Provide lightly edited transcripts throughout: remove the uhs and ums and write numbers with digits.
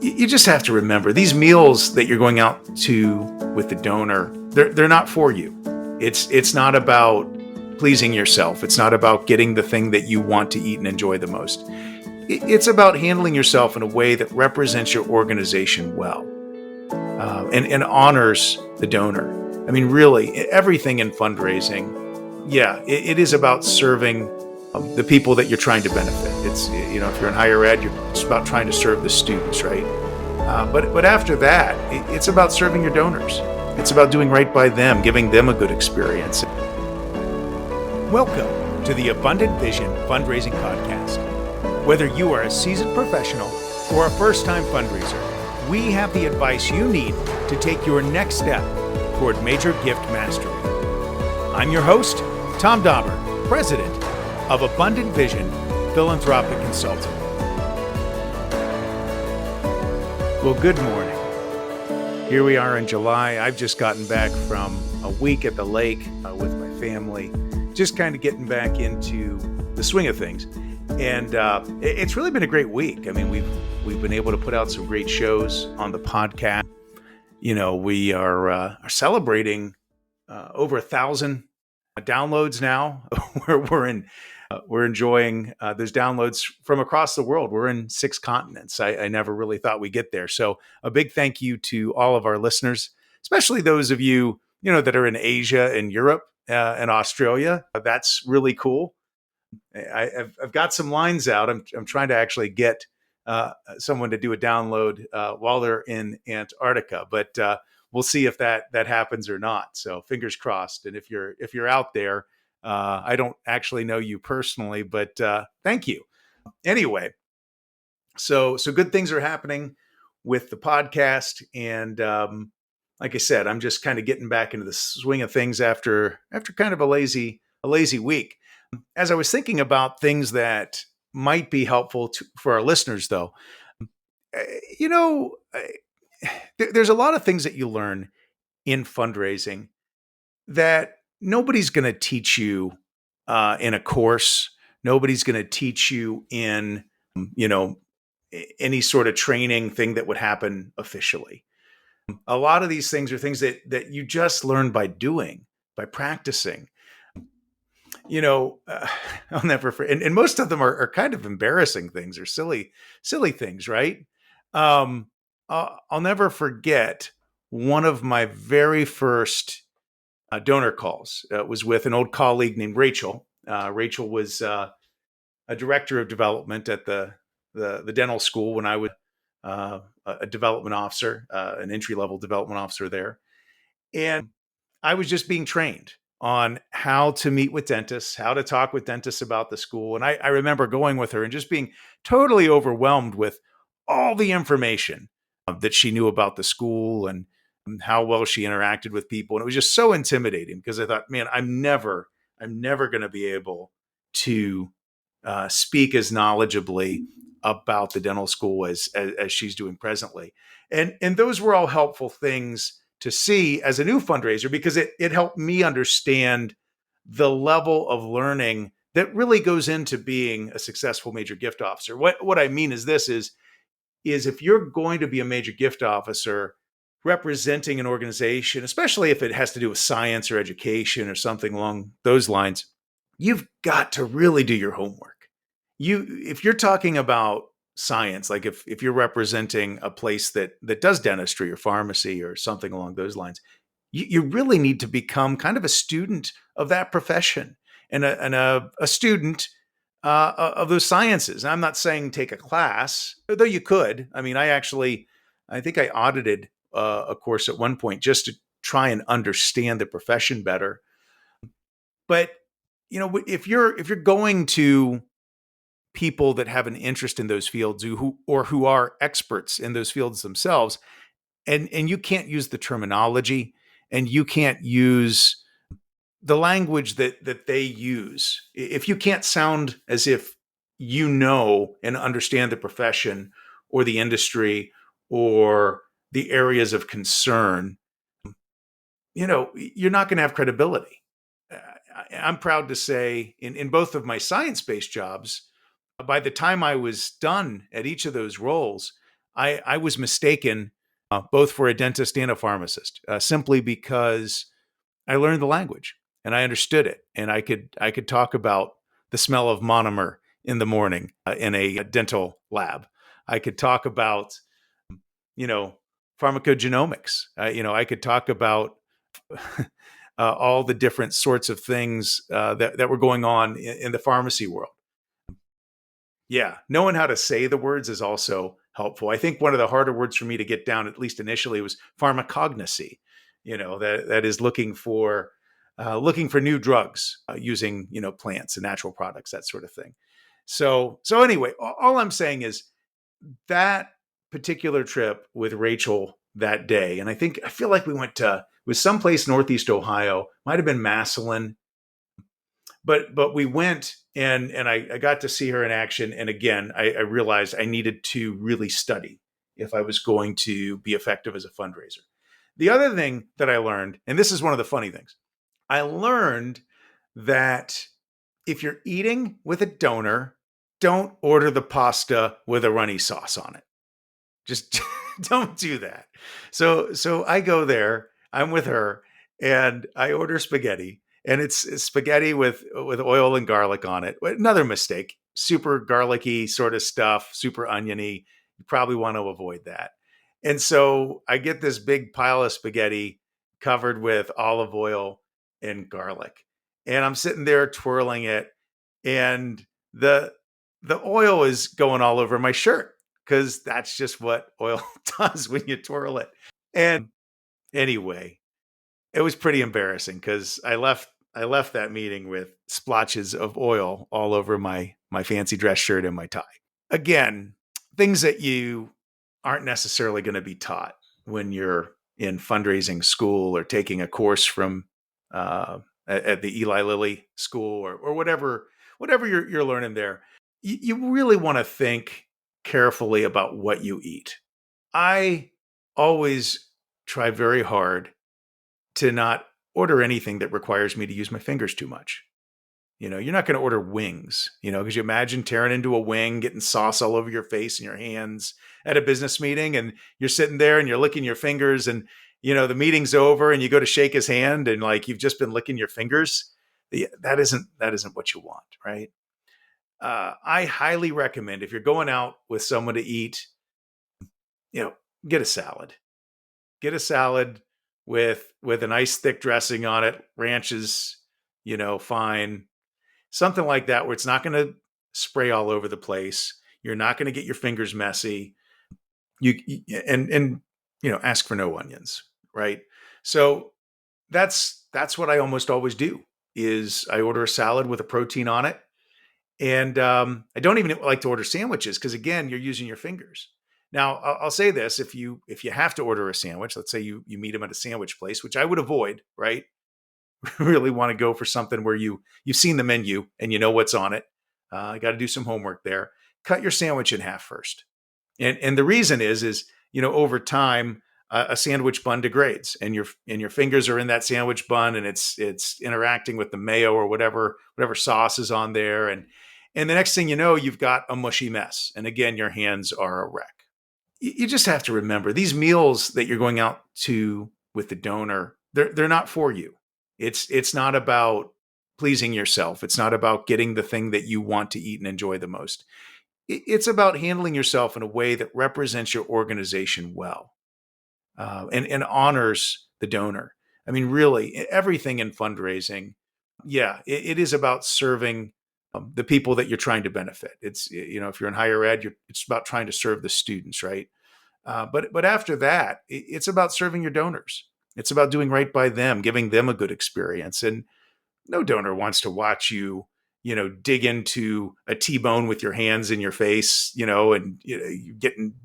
you just have to remember these meals that you're going out to with the donor, they're not for you. It's not about pleasing yourself. It's not about getting the thing that you want to eat and enjoy the most. It's about handling yourself in a way that represents your organization well, and honors the donor. I mean, really, everything in fundraising, yeah, it is about serving the people that you're trying to benefit. It's, if you're in higher ed, it's about trying to serve the students, right? But after that, it's about serving your donors. It's about doing right by them, giving them a good experience. Welcome to the Abundant Vision Fundraising Podcast. Whether you are a seasoned professional or a first-time fundraiser, we have the advice you need to take your next step toward major gift mastery. I'm your host, Tom Dauber, President of Abundant Vision Philanthropic Consulting. Well, good morning. Here we are in July. I've just gotten back from a week at the lake with my family, just kind of getting back into the swing of things. And it's really been a great week. I mean, we've been able to put out some great shows on the podcast. We are celebrating over 1,000 downloads now. We're enjoying those downloads from across the world. We're in 6 continents. I never really thought we'd get there. So a big thank you to all of our listeners, especially those of you, that are in Asia and Europe and Australia. That's really cool. I've got some lines out. I'm trying to actually get someone to do a download while they're in Antarctica, but we'll see if that happens or not. So fingers crossed. And if you're out there, I don't actually know you personally, but thank you. Anyway, so good things are happening with the podcast, and like I said, I'm just kind of getting back into the swing of things after kind of a lazy week. As I was thinking about things that might be helpful for our listeners, though, there's a lot of things that you learn in fundraising that nobody's going to teach you in a course. Nobody's going to teach you in, any sort of training thing that would happen officially. A lot of these things are things that you just learn by doing, by practicing. I'll never forget, and most of them are kind of embarrassing things or silly things, right? I'll never forget one of my very first donor calls. Was with an old colleague named Rachel. Rachel was a director of development at the dental school when I was a development officer, an entry-level development officer there. And I was just being trained on how to meet with dentists, how to talk with dentists about the school. And I remember going with her and just being totally overwhelmed with all the information that she knew about the school and how well she interacted with people. And it was just so intimidating because I thought, man, I'm never going to be able to speak as knowledgeably about the dental school as she's doing presently. And those were all helpful things to see as a new fundraiser, because it helped me understand the level of learning that really goes into being a successful major gift officer. What I mean is this is if you're going to be a major gift officer representing an organization, especially if it has to do with science or education or something along those lines, you've got to really do your homework. If you're talking about science, like if you're representing a place that does dentistry or pharmacy or something along those lines, you really need to become kind of a student of that profession and a student of those sciences. I'm not saying take a class, though you could. I mean, I think I audited a course at one point just to try and understand the profession better. But if you're going to people that have an interest in those fields who are experts in those fields themselves, and you can't use the terminology and you can't use the language that they use, if you can't sound as if and understand the profession or the industry or the areas of concern, you're not going to have credibility. I'm proud to say in both of my science-based jobs, by the time I was done at each of those roles, I was mistaken both for a dentist and a pharmacist, simply because I learned the language and I understood it, and I could talk about the smell of monomer in the morning in a dental lab. I could talk about, you know, pharmacogenomics. I could talk about all the different sorts of things that were going on in the pharmacy world. Yeah, knowing how to say the words is also helpful. I think one of the harder words for me to get down, at least initially, was pharmacognosy. That is looking for new drugs using plants and natural products, that sort of thing. So anyway, all I'm saying is that particular trip with Rachel that day, and I feel like we went to it was someplace northeast Ohio, might have been Massillon, but we went and I got to see her in action. And again, I realized I needed to really study if I was going to be effective as a fundraiser. The other thing that I learned, and this is one of the funny things, I learned that if you're eating with a donor, don't order the pasta with a runny sauce on it. Just don't do that. So I go there, I'm with her, and I order spaghetti, and it's spaghetti with oil and garlic on it. Another mistake. Super garlicky sort of stuff, super oniony. You probably want to avoid that. And so I get this big pile of spaghetti covered with olive oil and garlic. And I'm sitting there twirling it, and the the oil is going all over my shirt because that's just what oil does when you twirl it. And anyway, it was pretty embarrassing because I left that meeting with splotches of oil all over my fancy dress shirt and my tie. Again, things that you aren't necessarily going to be taught when you're in fundraising school or taking a course from at the Eli Lilly school or whatever you're learning there. You really want to think carefully about what you eat. I always try very hard to not order anything that requires me to use my fingers too much. You're not going to order wings, because you imagine tearing into a wing, getting sauce all over your face and your hands at a business meeting, and you're sitting there and you're licking your fingers, and the meeting's over, and you go to shake his hand, and like you've just been licking your fingers. That isn't what you want, right? I highly recommend if you're going out with someone to eat, you know, get a salad. Get a salad with a nice thick dressing on it, ranches, fine, something like that, where it's not going to spray all over the place. You're not going to get your fingers messy. And ask for no onions, right? So that's what I almost always do is I order a salad with a protein on it. And I don't even like to order sandwiches because again, you're using your fingers. Now, I'll say this: if you have to order a sandwich, let's say you meet them at a sandwich place, which I would avoid, right? Really want to go for something where you've seen the menu and you know what's on it. I got to do some homework there. Cut your sandwich in half first, and the reason is over time a sandwich bun degrades, and your fingers are in that sandwich bun, and it's interacting with the mayo or whatever sauce is on there, and the next thing you know, you've got a mushy mess, and again, your hands are a wreck. You just have to remember these meals that you're going out to with the donor, they're not for you. It's not about pleasing yourself. It's not about getting the thing that you want to eat and enjoy the most. It's about handling yourself in a way that represents your organization well, and honors the donor. I mean, really, everything in fundraising, yeah, it is about serving the people that you're trying to benefit. It's if you're in higher ed, it's about trying to serve the students, right? But after that, it's about serving your donors. It's about doing right by them, giving them a good experience. And no donor wants to watch you, dig into a T-bone with your hands in your face, and you getting,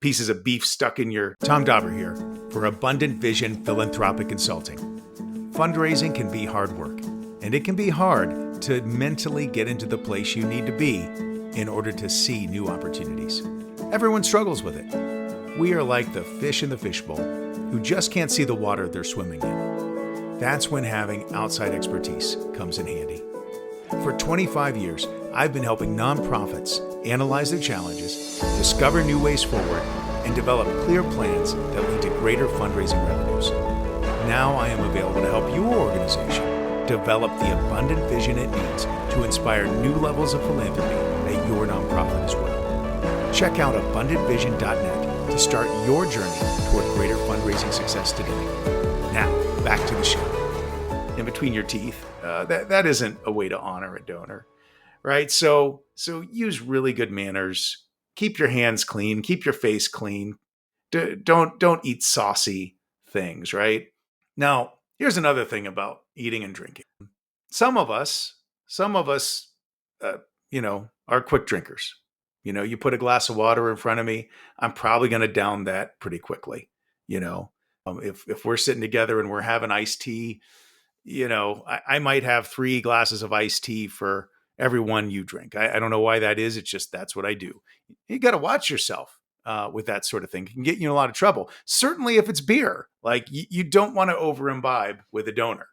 pieces of beef stuck in your. Tom Dauber here for Abundant Vision Philanthropic Consulting. Fundraising can be hard work, and it can be hard to mentally get into the place you need to be in order to see new opportunities. Everyone struggles with it. We are like the fish in the fishbowl who just can't see the water they're swimming in. That's when having outside expertise comes in handy. For 25 years, I've been helping nonprofits analyze their challenges, discover new ways forward, and develop clear plans that lead to greater fundraising revenues. Now I am available to help your organization develop the abundant vision it needs to inspire new levels of philanthropy at your nonprofit as well. Check out abundantvision.net to start your journey toward greater fundraising success today. Now, back to the show. In between your teeth, that isn't a way to honor a donor, right? So use really good manners. Keep your hands clean. Keep your face clean. Don't eat saucy things, right? Now, here's another thing about eating and drinking. Some of us, uh, are quick drinkers. You put a glass of water in front of me, I'm probably going to down that pretty quickly. If we're sitting together and we're having iced tea, I might have 3 glasses of iced tea for every one you drink. I don't know why that is. It's just that's what I do. You got to watch yourself with that sort of thing. It can get you in a lot of trouble. Certainly if it's beer, like you don't want to over imbibe with a donor,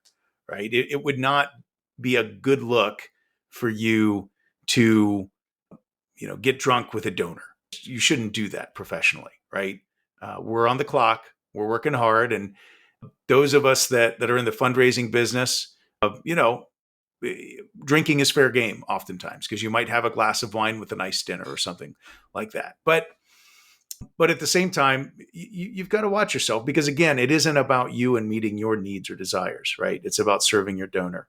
right? It would not be a good look for you to, get drunk with a donor. You shouldn't do that professionally, right? We're on the clock. We're working hard. And those of us that are in the fundraising business, drinking is fair game oftentimes because you might have a glass of wine with a nice dinner or something like that. But at the same time, you've got to watch yourself because, again, it isn't about you and meeting your needs or desires, right? It's about serving your donor.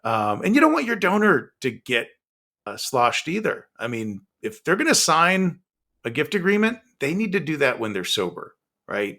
And you don't want your donor to get sloshed either. I mean, if they're going to sign a gift agreement, they need to do that when they're sober, right?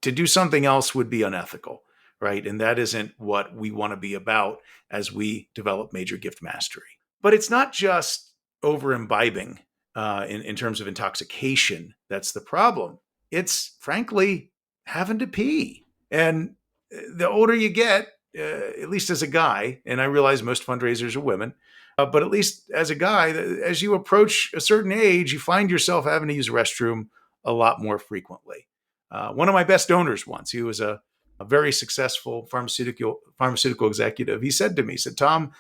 To do something else would be unethical, right? And that isn't what we want to be about as we develop major gift mastery. But it's not just over imbibing in terms of intoxication that's the problem. It's frankly having to pee. And the older you get, at least as a guy, and I realize most fundraisers are women, but at least as a guy, as you approach a certain age, you find yourself having to use a restroom a lot more frequently. One of my best donors once, he was a very successful pharmaceutical executive. He said to me, he said, Tom,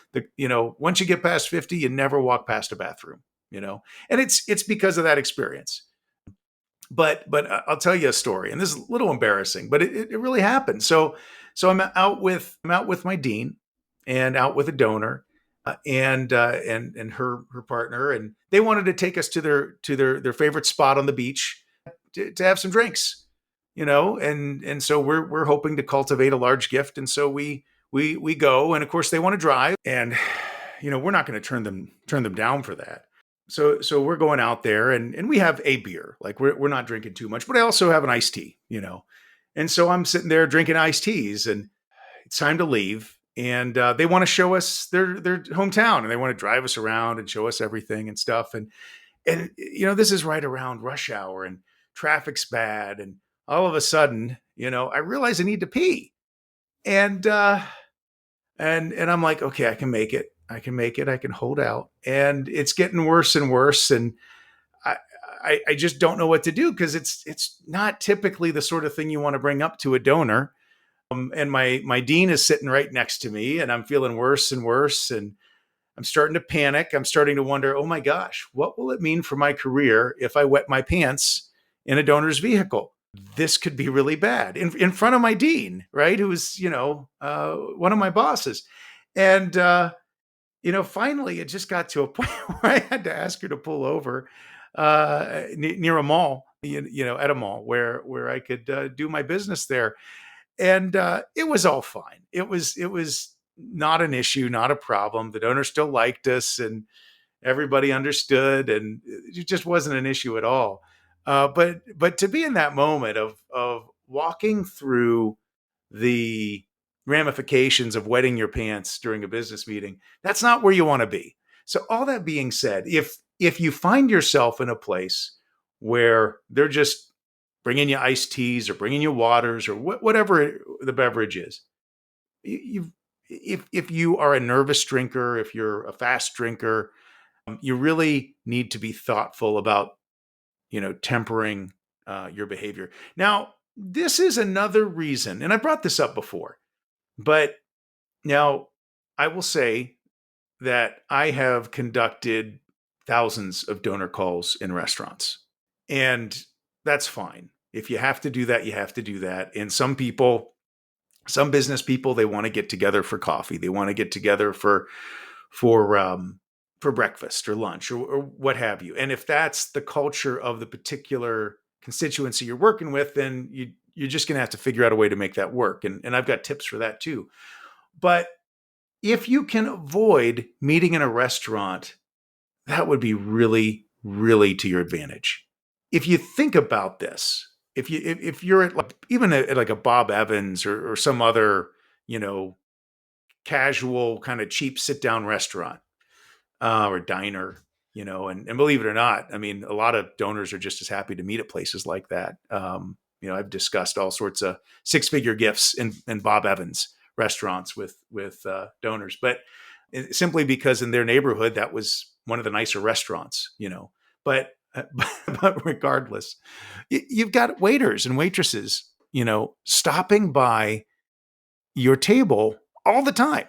once you get past 50, you never walk past a bathroom, and it's because of that experience. But I'll tell you a story, and this is a little embarrassing, but it really happened. So I'm out with my dean and out with a donor, and her partner, and they wanted to take us to their favorite spot on the beach to have some drinks, and so we're hoping to cultivate a large gift, and so we go, and of course they want to drive, and we're not going to turn them down for that. So we're going out there, and we have a beer, like we're not drinking too much, but I also have an iced tea, and so I'm sitting there drinking iced teas, and it's time to leave, and they want to show us their hometown, and they want to drive us around and show us everything and stuff, and this is right around rush hour, and traffic's bad, and all of a sudden, I realize I need to pee, and I'm like, okay, I can make it. I can hold out, and it's getting worse and worse, and I just don't know what to do because it's not typically the sort of thing you want to bring up to a donor. And my dean is sitting right next to me, and I'm feeling worse and worse, and I'm starting to panic. I'm starting to wonder, oh my gosh, what will it mean for my career if I wet my pants in a donor's vehicle? This could be really bad in front of my dean, right? Who's, one of my bosses. And, finally it just got to a point where I had to ask her to pull over near a mall, at a mall where I could do my business there. And it was all fine. It was not an issue, not a problem. The donor still liked us, and everybody understood, and it just wasn't an issue at all. But to be in that moment of walking through the ramifications of wetting your pants during a business meeting, that's not where you want to be. So all that being said, if you find yourself in a place where they're just bringing you iced teas or bringing you waters or whatever the beverage is, if you are a nervous drinker, if you're a fast drinker, you really need to be thoughtful about tempering your behavior. Now, this is another reason, and I brought this up before, but now I will say that I have conducted thousands of donor calls in restaurants. And that's fine. If you have to do that, you have to do that. And some business people, they want to get together for coffee. They want to get together for breakfast or lunch or what have you. And if that's the culture of the particular constituency you're working with, then you're just going to have to figure out a way to make that work. And I've got tips for that too. But if you can avoid meeting in a restaurant, that would be really, really to your advantage. If you think about this, if you're at even at like a Bob Evans or some other, casual kind of cheap sit down restaurant or diner, and believe it or not, I mean, a lot of donors are just as happy to meet at places like that. I've discussed all sorts of 6-figure gifts in Bob Evans restaurants with donors, but simply because in their neighborhood, that was one of the nicer restaurants, but regardless, you've got waiters and waitresses, stopping by your table all the time.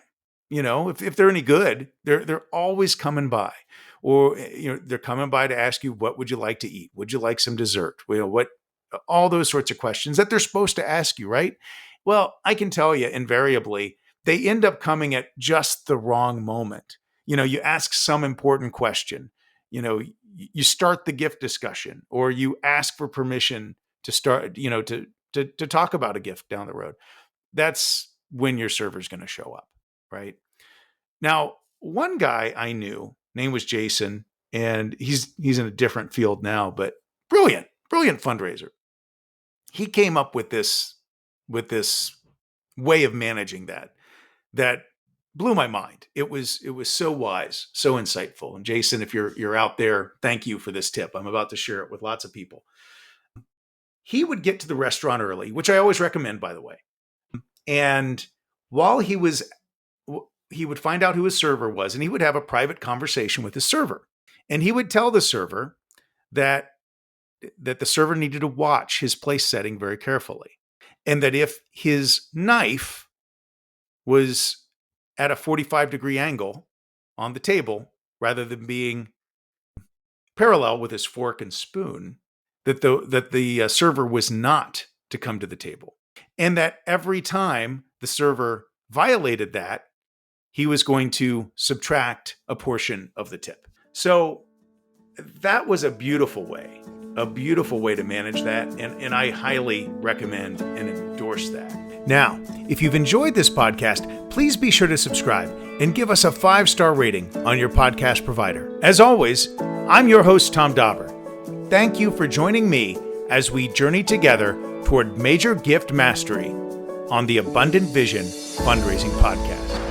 If they're any good, they're always coming by, or they're coming by to ask you, what would you like to eat? Would you like some dessert? What all those sorts of questions that they're supposed to ask you, right? Well, I can tell you invariably they end up coming at just the wrong moment. You ask some important question, you start the gift discussion, or you ask for permission to start, to talk about a gift down the road. That's when your server's going to show up, right? Now, one guy I knew, name was Jason, and he's in a different field now, but brilliant fundraiser. He came up with this way of managing that blew my mind. It was so wise, so insightful. And Jason, if you're out there, thank you for this tip. I'm about to share it with lots of people. He would get to the restaurant early, which I always recommend, by the way. And while he would find out who his server was, and he would have a private conversation with his server. And he would tell the server that the server needed to watch his place setting very carefully. And that if his knife was at a 45-degree angle on the table, rather than being parallel with his fork and spoon, that the server was not to come to the table. And that every time the server violated that, he was going to subtract a portion of the tip. So that was a beautiful way to manage that. And I highly recommend and endorse that. Now, if you've enjoyed this podcast, please be sure to subscribe and give us a 5-star rating on your podcast provider. As always, I'm your host, Tom Dauber. Thank you for joining me as we journey together toward major gift mastery on the Abundant Vision Fundraising Podcast.